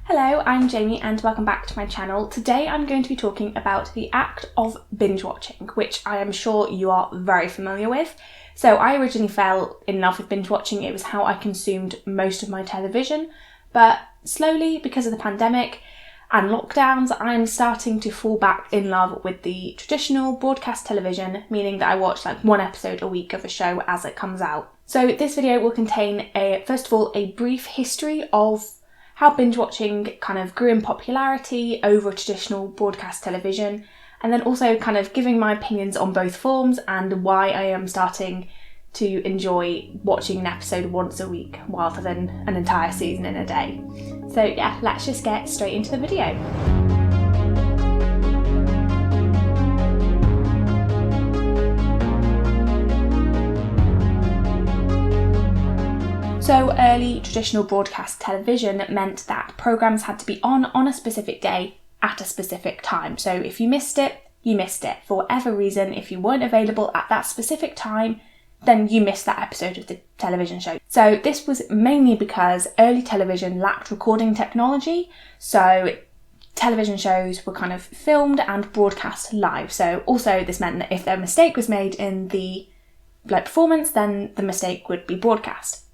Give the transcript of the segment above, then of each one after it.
Hello, I'm Jamie and welcome back to my channel. Today I'm going to be talking about the act of binge watching, which I am sure you are very familiar with. So I originally fell in love with binge watching. It was how I consumed most of my television, but slowly, because of the pandemic and lockdowns, I'm starting to fall back in love with the traditional broadcast television, meaning that I watch like one episode a week of a show as it comes out. So this video will contain first of all, a brief history of how binge watching kind of grew in popularity over traditional broadcast television, and then also kind of giving my opinions on both forms and why I am starting to enjoy watching an episode once a week rather than an entire season in a day. So yeah, let's just get straight into the video. So early traditional broadcast television meant that programmes had to be on a specific day at a specific time. So if you missed it, you missed it. For whatever reason, if you weren't available at that specific time, then you missed that episode of the television show. So this was mainly because early television lacked recording technology. So television shows were kind of filmed and broadcast live. So also this meant that if a mistake was made in the performance, then the mistake would be broadcast.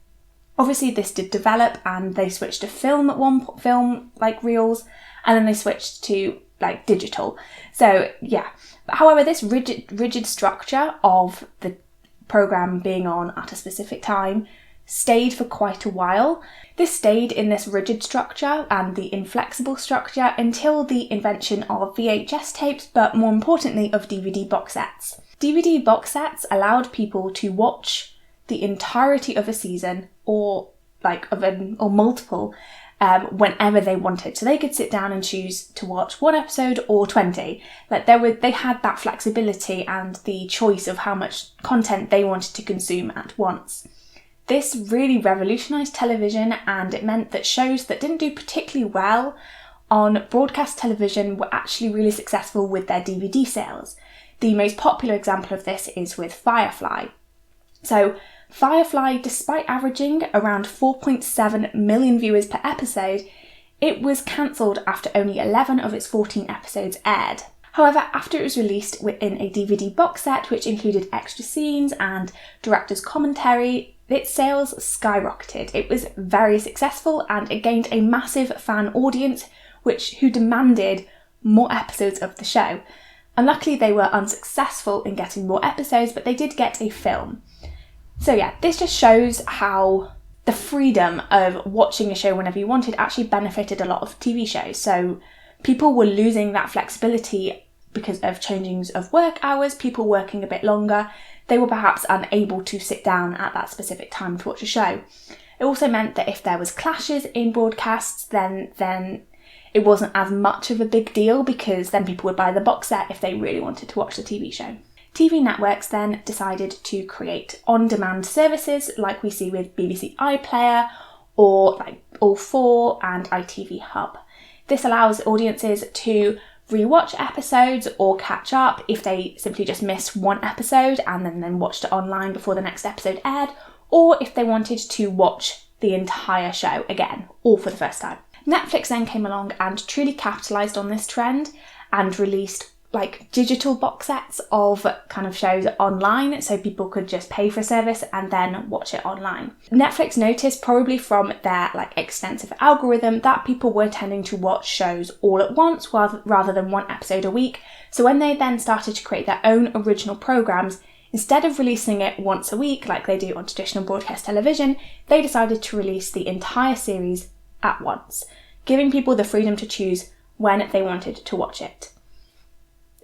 Obviously this did develop and they switched to film reels, and then they switched to digital. So yeah, however, this rigid structure of the programme being on at a specific time stayed for quite a while. This stayed in this rigid structure and the inflexible structure until the invention of VHS tapes, but more importantly of DVD box sets. DVD box sets allowed people to watch the entirety of a season or multiple whenever they wanted. So they could sit down and choose to watch one episode or 20. They had that flexibility and the choice of how much content they wanted to consume at once. This really revolutionised television, and it meant that shows that didn't do particularly well on broadcast television were actually really successful with their DVD sales. The most popular example of this is with Firefly. So Firefly, despite averaging around 4.7 million viewers per episode, it was cancelled after only 11 of its 14 episodes aired. However, after it was released within a DVD box set which included extra scenes and director's commentary, its sales skyrocketed. It was very successful and it gained a massive fan audience who demanded more episodes of the show. Unluckily, they were unsuccessful in getting more episodes, but they did get a film. So yeah, this just shows how the freedom of watching a show whenever you wanted actually benefited a lot of TV shows. So people were losing that flexibility because of changings of work hours, people working a bit longer. They were perhaps unable to sit down at that specific time to watch a show. It also meant that if there was clashes in broadcasts, then it wasn't as much of a big deal because then people would buy the box set if they really wanted to watch the TV show. TV networks then decided to create on-demand services like we see with BBC iPlayer or All4 and ITV Hub. This allows audiences to rewatch episodes or catch up if they simply just missed one episode and then watched it online before the next episode aired, or if they wanted to watch the entire show again, all for the first time. Netflix then came along and truly capitalised on this trend and released digital box sets of kind of shows online, so people could just pay for a service and then watch it online. Netflix noticed, probably from their extensive algorithm, that people were tending to watch shows all at once rather than one episode a week. So when they then started to create their own original programmes, instead of releasing it once a week like they do on traditional broadcast television, they decided to release the entire series at once, giving people the freedom to choose when they wanted to watch it.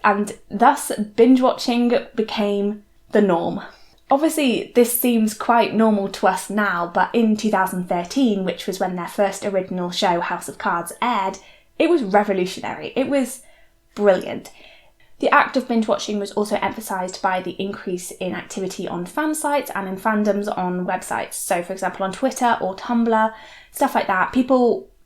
And thus, binge watching became the norm. Obviously, this seems quite normal to us now, but in 2013, which was when their first original show, House of Cards, aired, it was revolutionary. It was brilliant. The act of binge watching was also emphasised by the increase in activity on fan sites and in fandoms on websites. So, for example, on Twitter or Tumblr, stuff like that,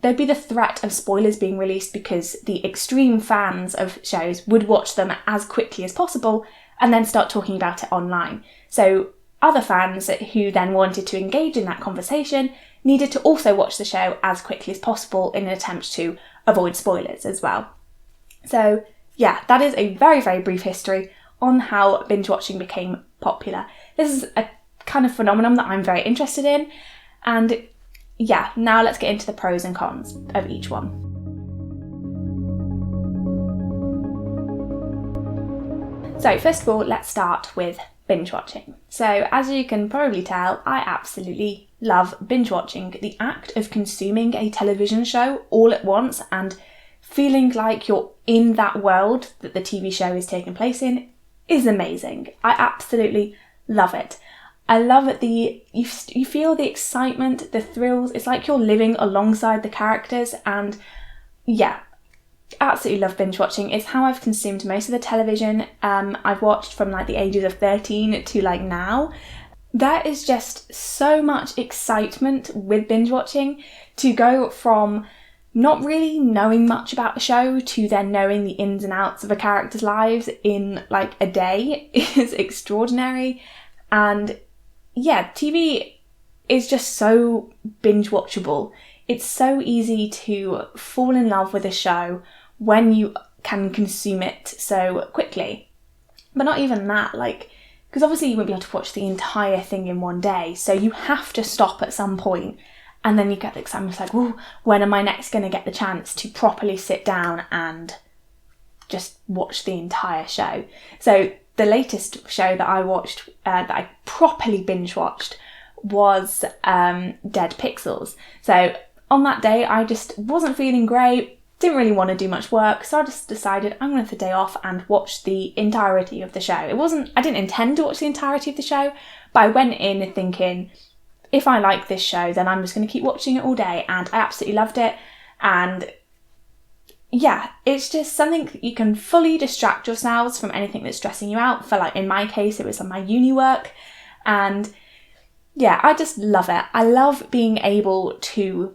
there'd be the threat of spoilers being released because the extreme fans of shows would watch them as quickly as possible and then start talking about it online. So other fans who then wanted to engage in that conversation needed to also watch the show as quickly as possible in an attempt to avoid spoilers as well. So yeah, that is a very, very brief history on how binge watching became popular. This is a kind of phenomenon that I'm very interested in, and yeah, now let's get into the pros and cons of each one. So first of all, let's start with binge watching. So as you can probably tell, I absolutely love binge watching. The act of consuming a television show all at once and feeling like you're in that world that the TV show is taking place in is amazing. I absolutely love it. I love it. You feel the excitement, the thrills. It's like you're living alongside the characters, and yeah, absolutely love binge watching. It's how I've consumed most of the television. I've watched from like the ages of 13 to like now. There is just so much excitement with binge watching, to go from not really knowing much about the show to then knowing the ins and outs of a character's lives in like a day is extraordinary. And yeah, TV is just so binge watchable. It's so easy to fall in love with a show when you can consume it so quickly. But not even that, like, because obviously you won't be able to watch the entire thing in one day, so you have to stop at some point, and then you get the excitement. It's like, oh, when am I next going to get the chance to properly sit down and just watch the entire show? So the latest show that I watched, that I properly binge watched, was Dead Pixels. So on that day, I just wasn't feeling great, didn't really want to do much work, so I just decided I'm going to have the day off and watch the entirety of the show. I didn't intend to watch the entirety of the show, but I went in thinking, if I like this show, then I'm just going to keep watching it all day, and I absolutely loved it. And yeah, it's just something that you can fully distract yourselves from anything that's stressing you out. For like, in my case, it was on my uni work, and yeah, I just love it. I love being able to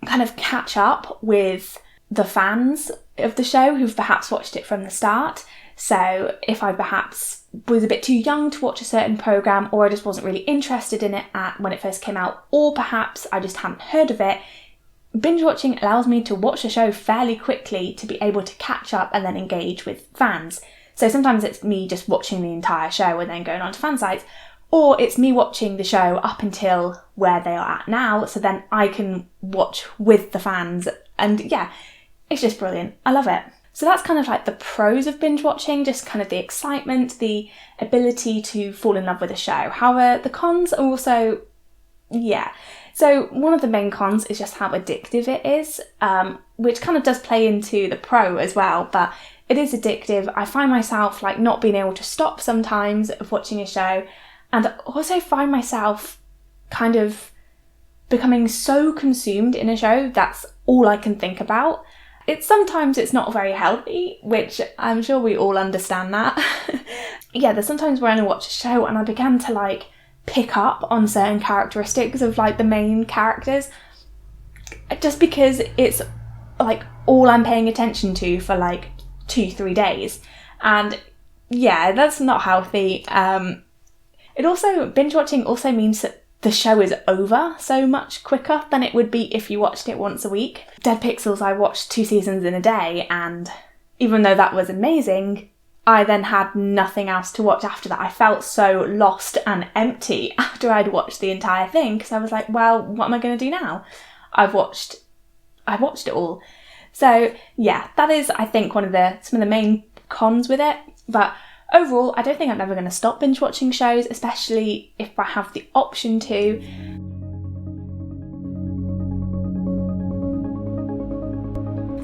kind of catch up with the fans of the show who've perhaps watched it from the start. So if I perhaps was a bit too young to watch a certain programme, or I just wasn't really interested in it when it first came out, or perhaps I just hadn't heard of it, binge watching allows me to watch a show fairly quickly to be able to catch up and then engage with fans. So sometimes it's me just watching the entire show and then going on to fan sites, or it's me watching the show up until where they are at now, so then I can watch with the fans. And yeah, it's just brilliant. I love it. So that's kind of like the pros of binge watching, just kind of the excitement, the ability to fall in love with a show. However, the cons are also, yeah. So one of the main cons is just how addictive it is, which kind of does play into the pro as well, but it is addictive. I find myself like not being able to stop sometimes of watching a show, and I also find myself kind of becoming so consumed in a show that's all I can think about. Sometimes it's not very healthy, which I'm sure we all understand that. Yeah, there's sometimes where I watch a show and I began to like pick up on certain characteristics of like the main characters, just because it's like all I'm paying attention to for like 2-3 days. And yeah, that's not healthy. Binge watching also means that the show is over so much quicker than it would be if you watched it once a week. Dead Pixels, I watched 2 seasons in a day, and even though that was amazing, I then had nothing else to watch after that. I felt so lost and empty after I'd watched the entire thing, because I was like, well, what am I going to do now? I've watched it all. So yeah, that is, I think, some of the main cons with it. But overall, I don't think I'm ever going to stop binge watching shows, especially if I have the option to.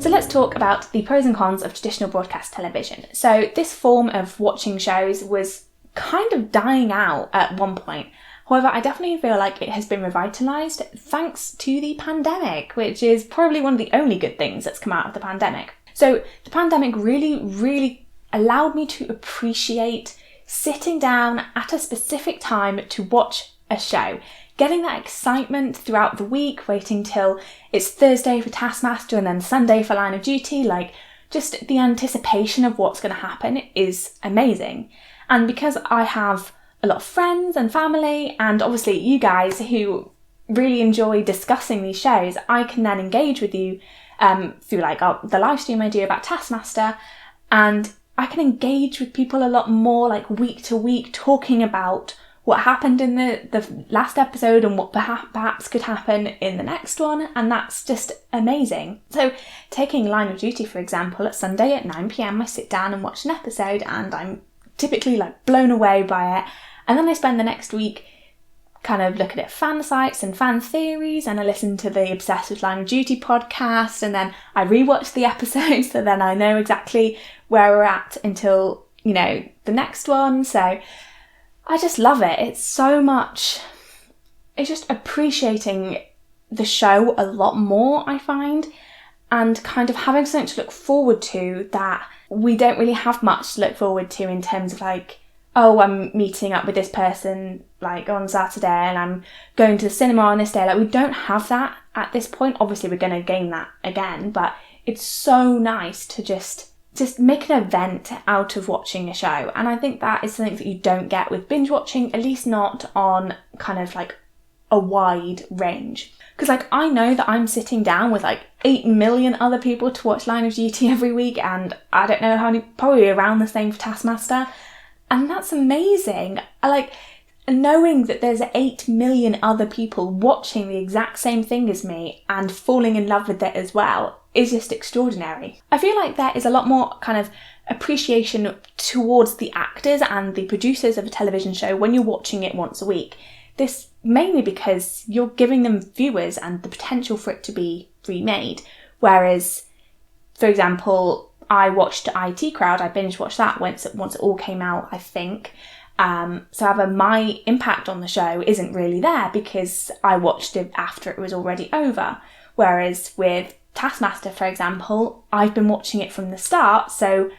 So let's talk about the pros and cons of traditional broadcast television. So this form of watching shows was kind of dying out at one point. However, I definitely feel like it has been revitalised thanks to the pandemic, which is probably one of the only good things that's come out of the pandemic. So the pandemic really, really allowed me to appreciate sitting down at a specific time to watch a show, getting that excitement throughout the week, waiting till it's Thursday for Taskmaster and then Sunday for Line of Duty. Like, just the anticipation of what's going to happen is amazing. And because I have a lot of friends and family, and obviously you guys who really enjoy discussing these shows, I can then engage with you through like the live stream I do about Taskmaster, and I can engage with people a lot more like week to week, talking about what happened in the last episode and what perhaps could happen in the next one, and that's just amazing. So taking Line of Duty, for example, at Sunday at 9 p.m, I sit down and watch an episode, and I'm typically like blown away by it, and then I spend the next week kind of looking at fan sites and fan theories, and I listen to the Obsessed with Line of Duty podcast, and then I rewatch the episodes, so then I know exactly where we're at until, you know, the next one. So I just love it. It's so much, it's just appreciating the show a lot more, I find, and kind of having something to look forward to that we don't really have much to look forward to in terms of like, oh, I'm meeting up with this person like on Saturday and I'm going to the cinema on this day. Like, we don't have that at this point. Obviously we're going to gain that again, but it's so nice to just make an event out of watching a show. And I think that is something that you don't get with binge watching, at least not on kind of like a wide range. Because like, I know that I'm sitting down with like 8 million other people to watch Line of Duty every week, and I don't know how many, probably around the same for Taskmaster. And that's amazing. I like knowing that there's 8 million other people watching the exact same thing as me and falling in love with it as well is just extraordinary. I feel like there is a lot more kind of appreciation towards the actors and the producers of a television show when you're watching it once a week. This mainly because you're giving them viewers and the potential for it to be remade. Whereas, for example, I watched IT Crowd, I binge watched that once it all came out, I think. So however, my impact on the show isn't really there because I watched it after it was already over. Whereas with Taskmaster, for example, I've been watching it from the start, so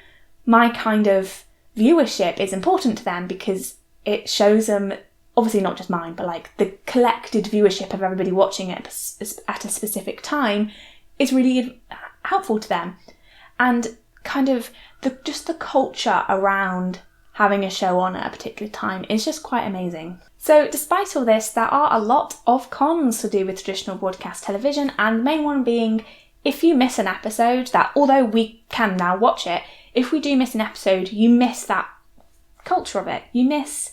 my kind of viewership is important to them because it shows them, obviously not just mine, but like the collected viewership of everybody watching it at a specific time is really helpful to them. And kind of the culture around having a show on at a particular time is just quite amazing. So despite all this, there are a lot of cons to do with traditional broadcast television, and the main one being if you miss an episode, that although we can now watch it, if we do miss an episode, you miss that culture of it. You miss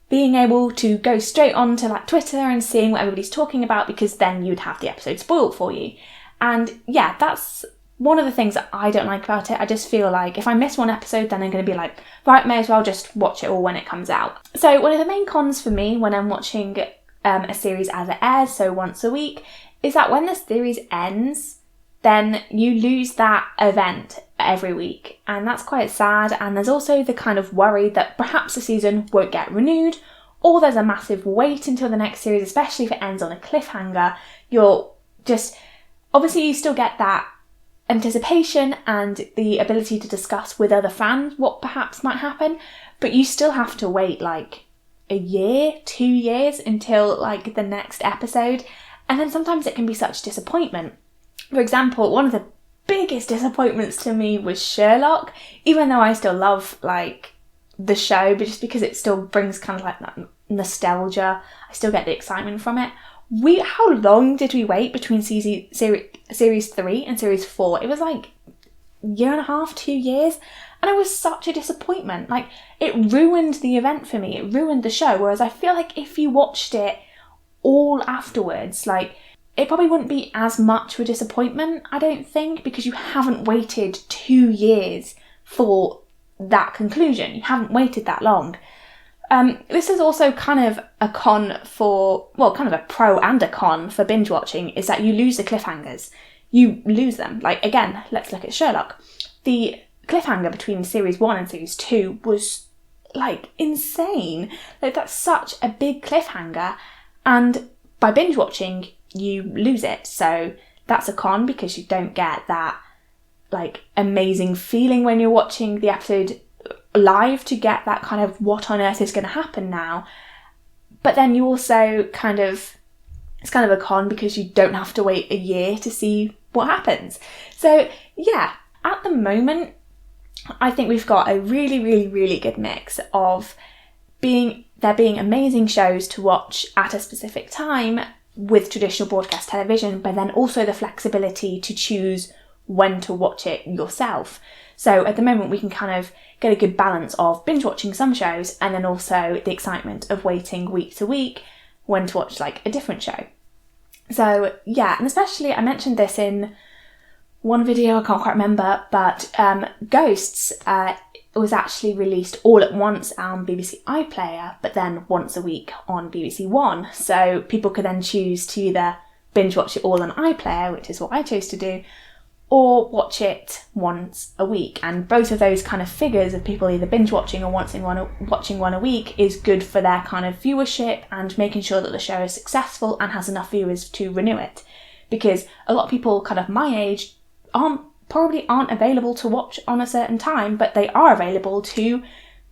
being able to go straight on to like Twitter and seeing what everybody's talking about, because then you'd have the episode spoiled for you. And yeah, that's one of the things that I don't like about it. I just feel like if I miss one episode, then I'm going to be like, right, may as well just watch it all when it comes out. So one of the main cons for me when I'm watching a series as it airs, so once a week, is that when the series ends, then you lose that event every week. And that's quite sad. And there's also the kind of worry that perhaps the season won't get renewed, or there's a massive wait until the next series, especially if it ends on a cliffhanger. You're just, obviously you still get that anticipation and the ability to discuss with other fans what perhaps might happen, but you still have to wait like a year, 2 years until like the next episode. And then sometimes it can be such disappointment. For example, one of the biggest disappointments to me was Sherlock, even though I still love like the show, but just because it still brings kind of like that nostalgia, I still get the excitement from it. How long did we wait between series 3 and series 4? It was like a year and a half, 2 years, and it was such a disappointment. Like, it ruined the event for me, it ruined the show, whereas I feel like if you watched it all afterwards, like, it probably wouldn't be as much of a disappointment, I don't think, because you haven't waited 2 years for that conclusion. You haven't waited that long. This is also kind of a con for, well, kind of a pro and a con for binge watching, is that you lose the cliffhangers. You lose them. Like, again, let's look at Sherlock. The cliffhanger between series 1 and series 2 was like insane. Like, that's such a big cliffhanger, and by binge watching you lose it. So that's a con, because you don't get that like amazing feeling when you're watching the episode live to get that kind of what on earth is going to happen now. But then you also kind of, it's kind of a con because you don't have to wait a year to see what happens. So yeah, at the moment I think we've got a really, really, really good mix of there being amazing shows to watch at a specific time, with traditional broadcast television, but then also the flexibility to choose when to watch it yourself. So at the moment we can kind of get a good balance of binge watching some shows and then also the excitement of waiting week to week when to watch like a different show. So yeah, and especially I mentioned this in one video, I can't quite remember, but Ghosts was actually released all at once on BBC iPlayer, but then once a week on BBC One. So people could then choose to either binge watch it all on iPlayer, which is what I chose to do, or watch it once a week. And both of those kind of figures of people either binge watching or watching one a week is good for their kind of viewership and making sure that the show is successful and has enough viewers to renew it. Because a lot of people kind of my age probably aren't available to watch on a certain time, but they are available to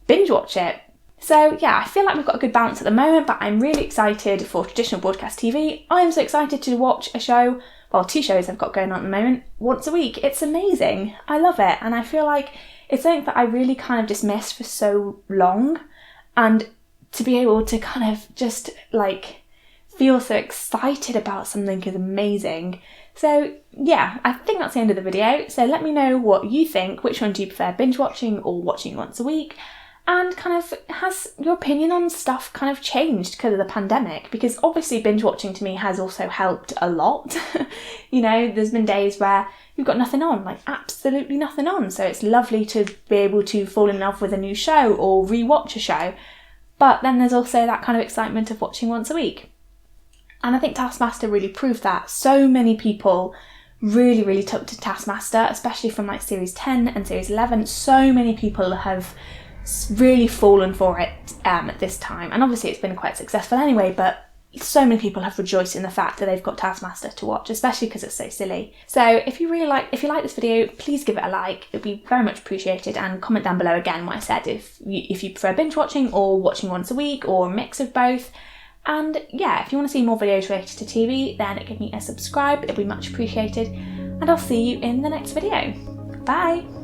binge watch it. So yeah, I feel like we've got a good balance at the moment, but I'm really excited for traditional broadcast TV. I am so excited to watch a show, well, 2 shows I've got going on at the moment, once a week. It's amazing. I love it. And I feel like it's something that I really kind of dismissed for so long. And to be able to kind of just like feel so excited about something is amazing. So yeah, I think that's the end of the video. So let me know what you think. Which one do you prefer, binge watching or watching once a week? And kind of, has your opinion on stuff kind of changed because of the pandemic? Because obviously binge watching to me has also helped a lot. You know, there's been days where you've got nothing on, like absolutely nothing on. So it's lovely to be able to fall in love with a new show or rewatch a show. But then there's also that kind of excitement of watching once a week. And I think Taskmaster really proved that. So many people really took to Taskmaster, especially from like series 10 and series 11. So many people have really fallen for it at this time, and obviously it's been quite successful anyway, but so many people have rejoiced in the fact that they've got Taskmaster to watch, especially because it's so silly. So if you like this video, please give it a like. It'd be very much appreciated, and comment down below again what I said, if you prefer binge watching or watching once a week or a mix of both. And yeah, if you want to see more videos related to TV, then give me a subscribe, it'll be much appreciated, and I'll see you in the next video. Bye!